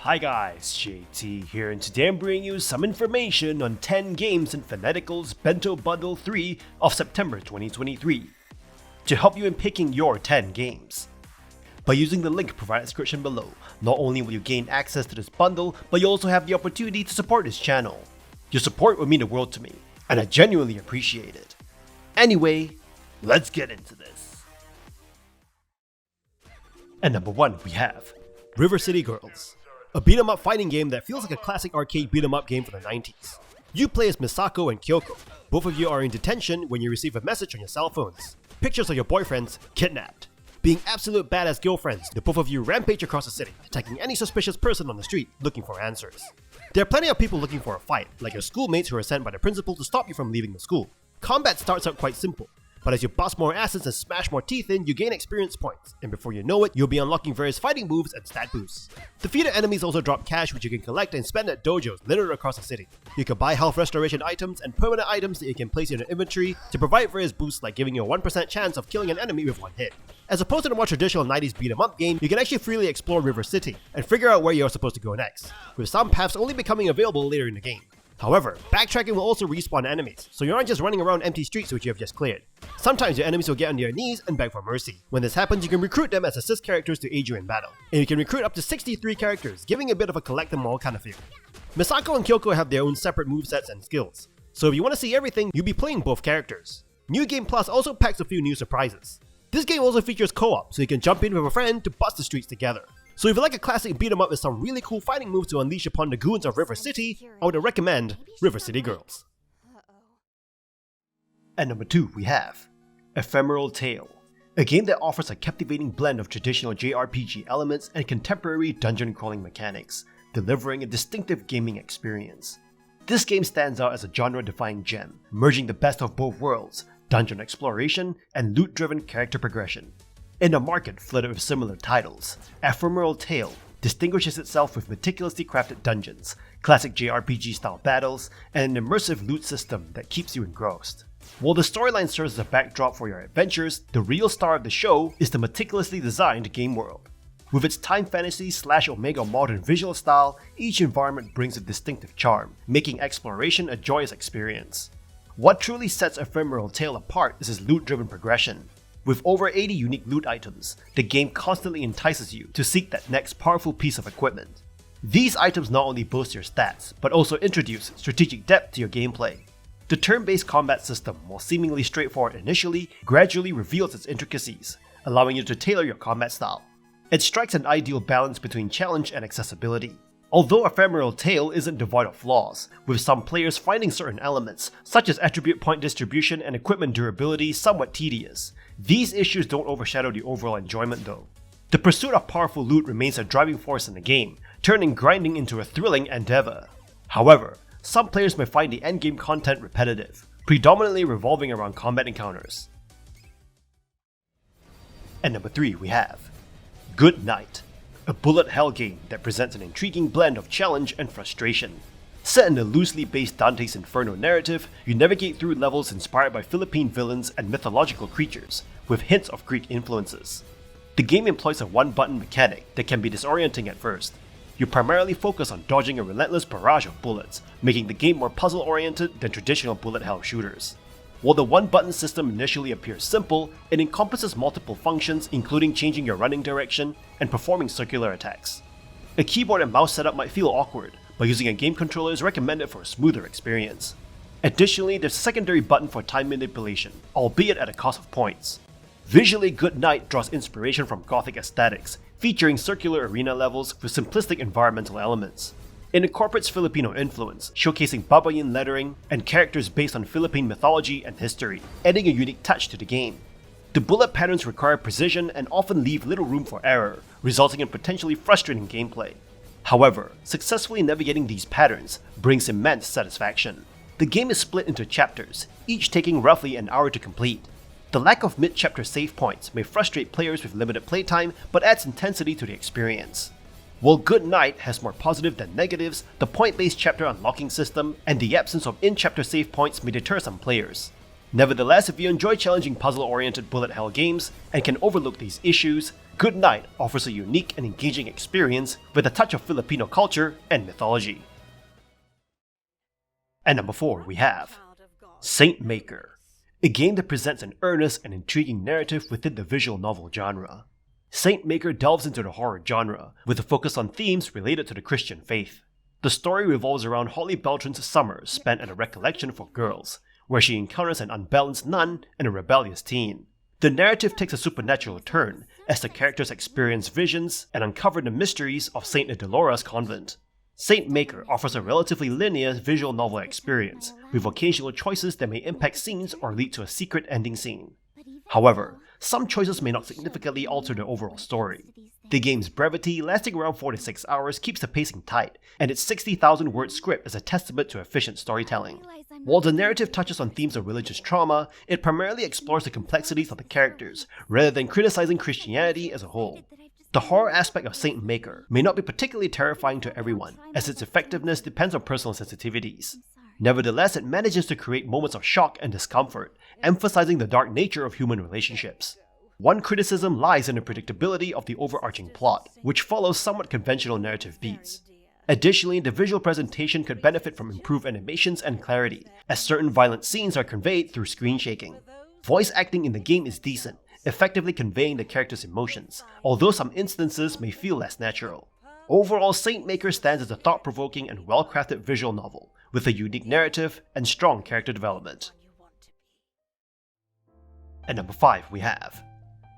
Hi guys, JT here, and today I'm bringing you some information on 10 games in Fanatical's Bento Bundle 3 of September 2023 to help you in picking your 10 games. By using the link provided in the description below, not only will you gain access to this bundle, but you also have the opportunity to support this channel. Your support would mean the world to me, and I genuinely appreciate it. Anyway, let's get into this. At number 1 we have River City Girls, a beat-em-up fighting game that feels like a classic arcade beat-em-up game from the 90s. You play as Misako and Kyoko. Both of you are in detention when you receive a message on your cell phones. Pictures of your boyfriends kidnapped. Being absolute badass girlfriends, the both of you rampage across the city, attacking any suspicious person on the street looking for answers. There are plenty of people looking for a fight, like your schoolmates who are sent by the principal to stop you from leaving the school. Combat starts out quite simple, but as you bust more asses and smash more teeth in, you gain experience points, and before you know it, you'll be unlocking various fighting moves and stat boosts. Defeated enemies also drop cash which you can collect and spend at dojos littered across the city. You can buy health restoration items and permanent items that you can place in your inventory to provide various boosts like giving you a 1% chance of killing an enemy with one hit. As opposed to the more traditional 90s beat 'em up game, you can actually freely explore River City and figure out where you're supposed to go next, with some paths only becoming available later in the game. However, backtracking will also respawn enemies, so you're not just running around empty streets which you have just cleared. Sometimes your enemies will get on their knees and beg for mercy. When this happens, you can recruit them as assist characters to aid you in battle, and you can recruit up to 63 characters, giving a bit of a collect them all kind of feel. Misako and Kyoko have their own separate movesets and skills, so if you want to see everything, you'll be playing both characters. New Game Plus also packs a few new surprises. This game also features co-op, so you can jump in with a friend to bust the streets together. So if you like a classic beat 'em up with some really cool fighting moves to unleash upon the goons of River City, I would recommend River City Girls. At number 2 we have Ephemeral Tale, a game that offers a captivating blend of traditional JRPG elements and contemporary dungeon crawling mechanics, delivering a distinctive gaming experience. This game stands out as a genre-defying gem, merging the best of both worlds, dungeon exploration and loot-driven character progression. In a market flooded with similar titles, Ephemeral Tale distinguishes itself with meticulously crafted dungeons, classic JRPG-style battles, and an immersive loot system that keeps you engrossed. While the storyline serves as a backdrop for your adventures, the real star of the show is the meticulously designed game world. With its time fantasy/omega modern visual style, each environment brings a distinctive charm, making exploration a joyous experience. What truly sets Ephemeral Tale apart is its loot-driven progression. With over 80 unique loot items, the game constantly entices you to seek that next powerful piece of equipment. These items not only boost your stats, but also introduce strategic depth to your gameplay. The turn-based combat system, while seemingly straightforward initially, gradually reveals its intricacies, allowing you to tailor your combat style. It strikes an ideal balance between challenge and accessibility. Although Ephemeral Tale isn't devoid of flaws, with some players finding certain elements, such as attribute point distribution and equipment durability, somewhat tedious. These issues don't overshadow the overall enjoyment though. The pursuit of powerful loot remains a driving force in the game, turning grinding into a thrilling endeavor. However, some players may find the endgame content repetitive, predominantly revolving around combat encounters. At number 3 we have Good Night, a bullet hell game that presents an intriguing blend of challenge and frustration. Set in the loosely based Dante's Inferno narrative, you navigate through levels inspired by Philippine villains and mythological creatures, with hints of Greek influences. The game employs a one-button mechanic that can be disorienting at first. You primarily focus on dodging a relentless barrage of bullets, making the game more puzzle-oriented than traditional bullet hell shooters. While the one-button system initially appears simple, it encompasses multiple functions including changing your running direction and performing circular attacks. A keyboard and mouse setup might feel awkward, but using a game controller is recommended for a smoother experience. Additionally, there's a secondary button for time manipulation, albeit at a cost of points. Visually, Good Night draws inspiration from Gothic aesthetics, featuring circular arena levels with simplistic environmental elements. It incorporates Filipino influence, showcasing babayin lettering and characters based on Philippine mythology and history, adding a unique touch to the game. The bullet patterns require precision and often leave little room for error, resulting in potentially frustrating gameplay. However, successfully navigating these patterns brings immense satisfaction. The game is split into chapters, each taking roughly an hour to complete. The lack of mid-chapter save points may frustrate players with limited playtime, but adds intensity to the experience. While Good Night has more positive than negatives, the point-based chapter unlocking system and the absence of in-chapter save points may deter some players. Nevertheless, if you enjoy challenging puzzle-oriented bullet hell games and can overlook these issues, Good Night offers a unique and engaging experience with a touch of Filipino culture and mythology. And number 4 we have Saint Maker, a game that presents an earnest and intriguing narrative within the visual novel genre. Saint Maker delves into the horror genre with a focus on themes related to the Christian faith. The story revolves around Holly Beltran's summer spent at a recollection for girls, where she encounters an unbalanced nun and a rebellious teen. The narrative takes a supernatural turn as the characters experience visions and uncover the mysteries of Saint Adelora's convent. Saint Maker offers a relatively linear visual novel experience, with occasional choices that may impact scenes or lead to a secret ending scene. However, some choices may not significantly alter the overall story. The game's brevity, lasting around 4 to 6 hours, keeps the pacing tight, and its 60,000-word script is a testament to efficient storytelling. While the narrative touches on themes of religious trauma, it primarily explores the complexities of the characters, rather than criticizing Christianity as a whole. The horror aspect of Saint Maker may not be particularly terrifying to everyone, as its effectiveness depends on personal sensitivities. Nevertheless, it manages to create moments of shock and discomfort, emphasizing the dark nature of human relationships. One criticism lies in the predictability of the overarching plot, which follows somewhat conventional narrative beats. Additionally, the visual presentation could benefit from improved animations and clarity, as certain violent scenes are conveyed through screen shaking. Voice acting in the game is decent, effectively conveying the characters' emotions, although some instances may feel less natural. Overall, Saint Maker stands as a thought-provoking and well-crafted visual novel, with a unique narrative and strong character development. At number 5 we have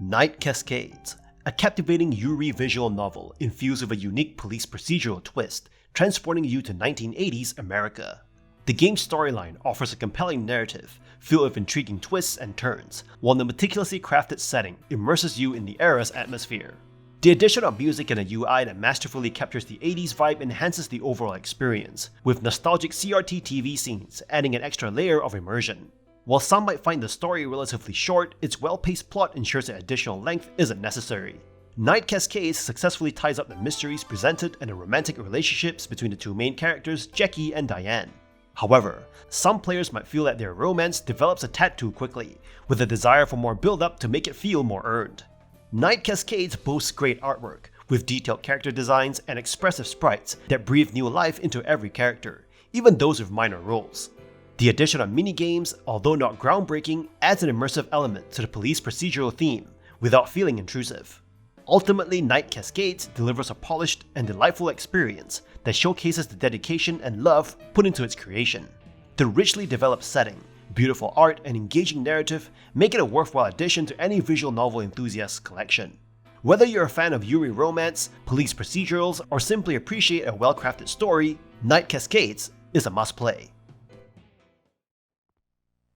Night Cascades, a captivating Yuri visual novel infused with a unique police procedural twist, transporting you to 1980s America. The game's storyline offers a compelling narrative, filled with intriguing twists and turns, while the meticulously crafted setting immerses you in the era's atmosphere. The addition of music and a UI that masterfully captures the 80s vibe enhances the overall experience, with nostalgic CRT TV scenes adding an extra layer of immersion. While some might find the story relatively short, its well-paced plot ensures that additional length isn't necessary. Night Cascades successfully ties up the mysteries presented and the romantic relationships between the two main characters, Jackie and Diane. However, some players might feel that their romance develops a tad too quickly, with a desire for more build-up to make it feel more earned. Night Cascades boasts great artwork, with detailed character designs and expressive sprites that breathe new life into every character, even those with minor roles. The addition of minigames, although not groundbreaking, adds an immersive element to the police procedural theme, without feeling intrusive. Ultimately, Night Cascades delivers a polished and delightful experience that showcases the dedication and love put into its creation. The richly developed setting, beautiful art, and engaging narrative make it a worthwhile addition to any visual novel enthusiast's collection. Whether you're a fan of Yuri romance, police procedurals, or simply appreciate a well-crafted story, Night Cascades is a must-play.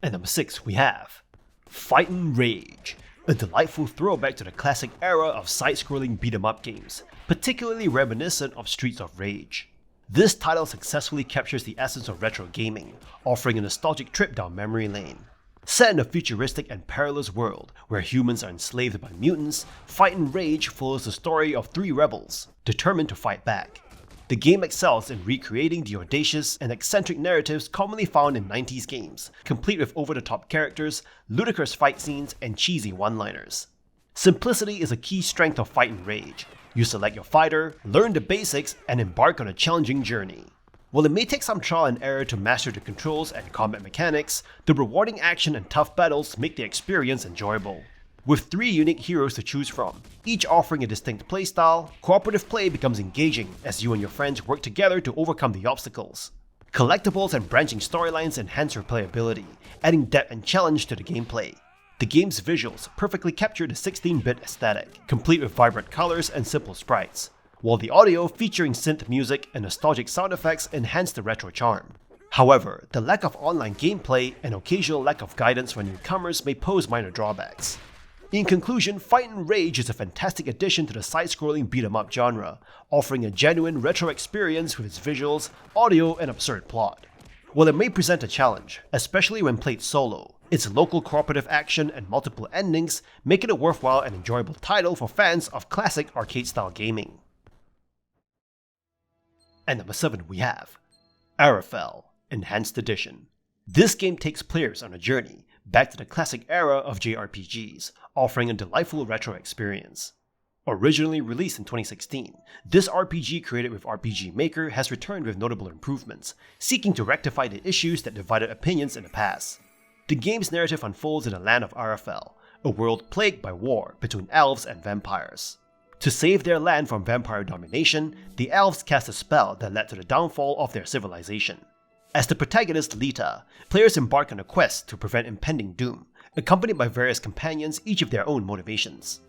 At number 6 we have Fightin' Rage, a delightful throwback to the classic era of side-scrolling beat-em-up games, particularly reminiscent of Streets of Rage. This title successfully captures the essence of retro gaming, offering a nostalgic trip down memory lane. Set in a futuristic and perilous world where humans are enslaved by mutants, Fightin' Rage follows the story of 3 rebels, determined to fight back. The game excels in recreating the audacious and eccentric narratives commonly found in 90s games, complete with over-the-top characters, ludicrous fight scenes, and cheesy one-liners. Simplicity is a key strength of Fightin' Rage. You select your fighter, learn the basics, and embark on a challenging journey. While it may take some trial and error to master the controls and combat mechanics, the rewarding action and tough battles make the experience enjoyable. With 3 unique heroes to choose from, each offering a distinct playstyle, cooperative play becomes engaging as you and your friends work together to overcome the obstacles. Collectibles and branching storylines enhance replayability, adding depth and challenge to the gameplay. The game's visuals perfectly capture the 16-bit aesthetic, complete with vibrant colors and simple sprites, while the audio featuring synth music and nostalgic sound effects enhance the retro charm. However, the lack of online gameplay and occasional lack of guidance for newcomers may pose minor drawbacks. In conclusion, Fightin' Rage is a fantastic addition to the side-scrolling beat-em-up genre, offering a genuine retro experience with its visuals, audio, and absurd plot. While it may present a challenge, especially when played solo, its local cooperative action and multiple endings make it a worthwhile and enjoyable title for fans of classic arcade-style gaming. At number 7 we have Arafel Enhanced Edition. This game takes players on a journey back to the classic era of JRPGs, offering a delightful retro experience. Originally released in 2016, this RPG created with RPG Maker has returned with notable improvements, seeking to rectify the issues that divided opinions in the past. The game's narrative unfolds in the land of Arafel, a world plagued by war between elves and vampires. To save their land from vampire domination, the elves cast a spell that led to the downfall of their civilization. As the protagonist Lita, players embark on a quest to prevent impending doom, accompanied by various companions, each of their own motivations.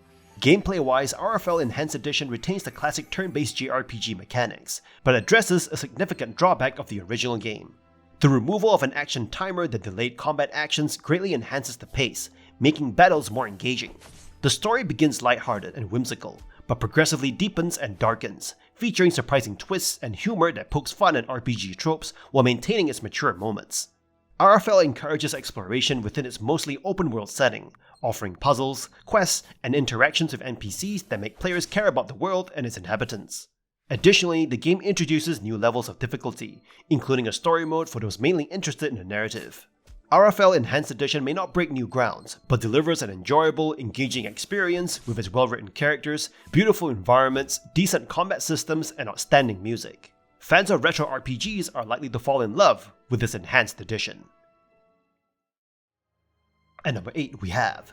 Gameplay-wise, Arafel Enhanced Edition retains the classic turn-based JRPG mechanics, but addresses a significant drawback of the original game. The removal of an action timer that delayed combat actions greatly enhances the pace, making battles more engaging. The story begins lighthearted and whimsical, but progressively deepens and darkens, featuring surprising twists and humor that pokes fun at RPG tropes while maintaining its mature moments. Arafel encourages exploration within its mostly open-world setting, offering puzzles, quests, and interactions with NPCs that make players care about the world and its inhabitants. Additionally, the game introduces new levels of difficulty, including a story mode for those mainly interested in the narrative. Arafel Enhanced Edition may not break new grounds, but delivers an enjoyable, engaging experience with its well-written characters, beautiful environments, decent combat systems, and outstanding music. Fans of retro RPGs are likely to fall in love with this enhanced edition. At number 8 we have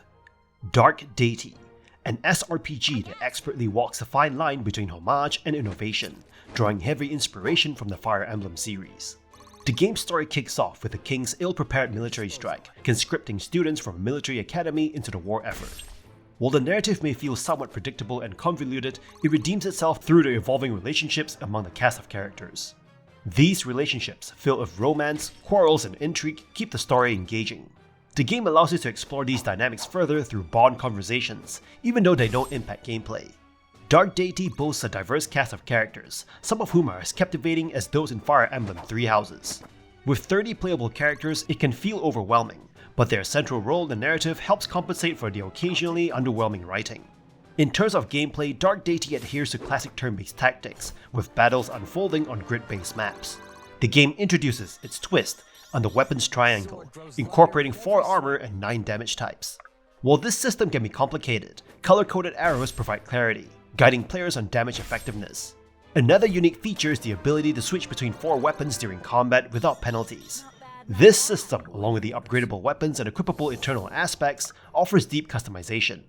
Dark Deity, an SRPG that expertly walks the fine line between homage and innovation, drawing heavy inspiration from the Fire Emblem series. The game's story kicks off with the king's ill-prepared military strike, conscripting students from a military academy into the war effort. While the narrative may feel somewhat predictable and convoluted, it redeems itself through the evolving relationships among the cast of characters. These relationships, filled with romance, quarrels, and intrigue, keep the story engaging. The game allows you to explore these dynamics further through bond conversations, even though they don't impact gameplay. Dark Deity boasts a diverse cast of characters, some of whom are as captivating as those in Fire Emblem Three Houses. With 30 playable characters, it can feel overwhelming, but their central role in the narrative helps compensate for the occasionally underwhelming writing. In terms of gameplay, Dark Deity adheres to classic turn-based tactics, with battles unfolding on grid-based maps. The game introduces its twist on the weapons triangle, incorporating 4 armor and 9 damage types. While this system can be complicated, color-coded arrows provide clarity, guiding players on damage effectiveness. Another unique feature is the ability to switch between 4 weapons during combat without penalties. This system, along with the upgradable weapons and equipable internal aspects, offers deep customization.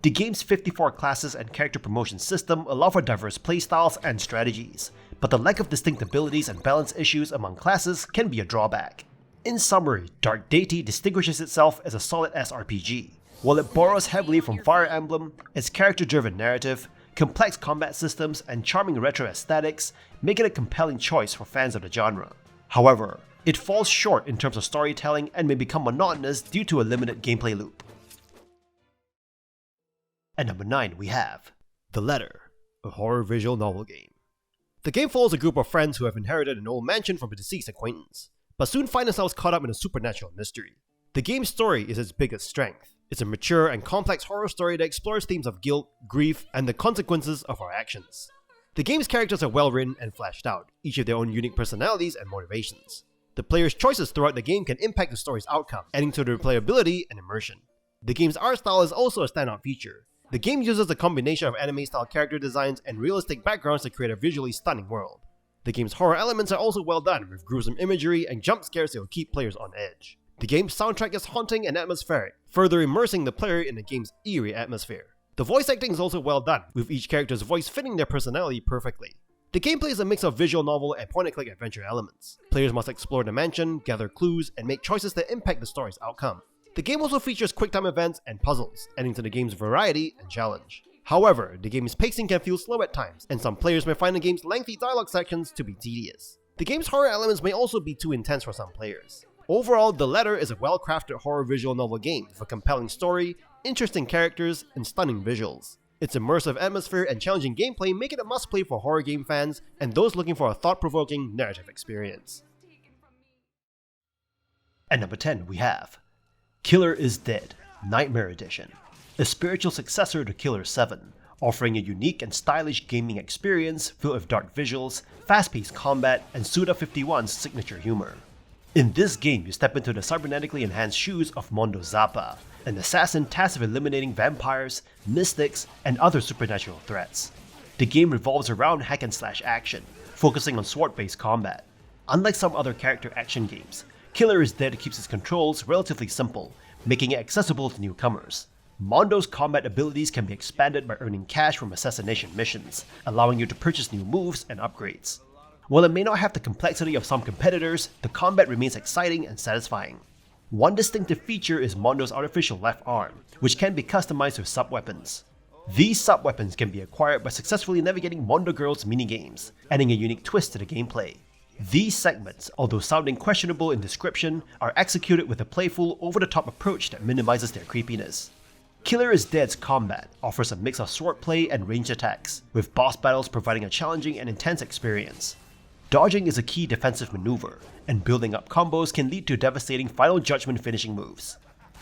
The game's 54 classes and character promotion system allow for diverse playstyles and strategies, but the lack of distinct abilities and balance issues among classes can be a drawback. In summary, Dark Deity distinguishes itself as a solid SRPG. While it borrows heavily from Fire Emblem, its character-driven narrative, complex combat systems, and charming retro aesthetics make it a compelling choice for fans of the genre. However, it falls short in terms of storytelling and may become monotonous due to a limited gameplay loop. At number 9 we have The Letter, a horror visual novel game. The game follows a group of friends who have inherited an old mansion from a deceased acquaintance, but soon find themselves caught up in a supernatural mystery. The game's story is its biggest strength. It's a mature and complex horror story that explores themes of guilt, grief, and the consequences of our actions. The game's characters are well written and fleshed out, each with their own unique personalities and motivations. The player's choices throughout the game can impact the story's outcome, adding to the replayability and immersion. The game's art style is also a standout feature. The game uses a combination of anime-style character designs and realistic backgrounds to create a visually stunning world. The game's horror elements are also well done, with gruesome imagery and jump scares that will keep players on edge. The game's soundtrack is haunting and atmospheric, further immersing the player in the game's eerie atmosphere. The voice acting is also well done, with each character's voice fitting their personality perfectly. The gameplay is a mix of visual novel and point-and-click adventure elements. Players must explore the mansion, gather clues, and make choices that impact the story's outcome. The game also features quick-time events and puzzles, adding to the game's variety and challenge. However, the game's pacing can feel slow at times, and some players may find the game's lengthy dialogue sections to be tedious. The game's horror elements may also be too intense for some players. Overall, The Letter is a well-crafted horror visual novel game with a compelling story, interesting characters, and stunning visuals. Its immersive atmosphere and challenging gameplay make it a must-play for horror game fans and those looking for a thought-provoking narrative experience. At number 10 we have Killer is Dead, Nightmare Edition, a spiritual successor to Killer 7, offering a unique and stylish gaming experience filled with dark visuals, fast-paced combat, and Suda51's signature humor. In this game, you step into the cybernetically enhanced shoes of Mondo Zappa, an assassin tasked with eliminating vampires, mystics, and other supernatural threats. The game revolves around hack and slash action, focusing on sword-based combat. Unlike some other character action games, Killer is Dead keeps its controls relatively simple, making it accessible to newcomers. Mondo's combat abilities can be expanded by earning cash from assassination missions, allowing you to purchase new moves and upgrades. While it may not have the complexity of some competitors, the combat remains exciting and satisfying. One distinctive feature is Mondo's artificial left arm, which can be customized with sub-weapons. These sub-weapons can be acquired by successfully navigating Mondo Girl's minigames, adding a unique twist to the gameplay. These segments, although sounding questionable in description, are executed with a playful, over-the-top approach that minimizes their creepiness. Killer is Dead's combat offers a mix of swordplay and ranged attacks, with boss battles providing a challenging and intense experience. Dodging is a key defensive maneuver, and building up combos can lead to devastating Final Judgment finishing moves.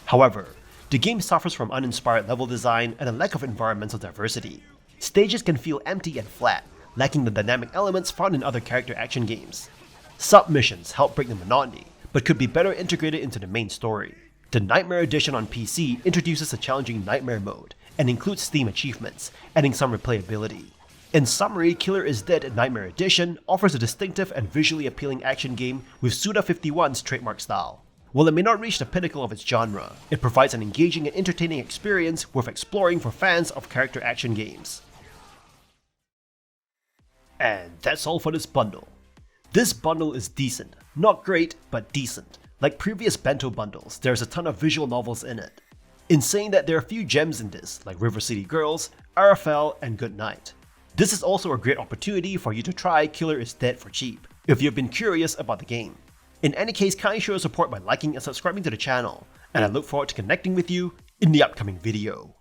However, the game suffers from uninspired level design and a lack of environmental diversity. Stages can feel empty and flat, lacking the dynamic elements found in other character action games. Sub-missions help break the monotony, but could be better integrated into the main story. The Nightmare Edition on PC introduces a challenging Nightmare mode, and includes Steam achievements, adding some replayability. In summary, Killer is Dead Nightmare Edition offers a distinctive and visually appealing action game with Suda51's trademark style. While it may not reach the pinnacle of its genre, it provides an engaging and entertaining experience worth exploring for fans of character action games. And that's all for this bundle. This bundle is decent. Not great, but decent. Like previous bento bundles, there's a ton of visual novels in it. In saying that there are a few gems in this, like River City Girls, RFL, and Good Night. This is also a great opportunity for you to try Killer is Dead for cheap, if you've been curious about the game. In any case, kindly show your support by liking and subscribing to the channel, and I look forward to connecting with you in the upcoming video.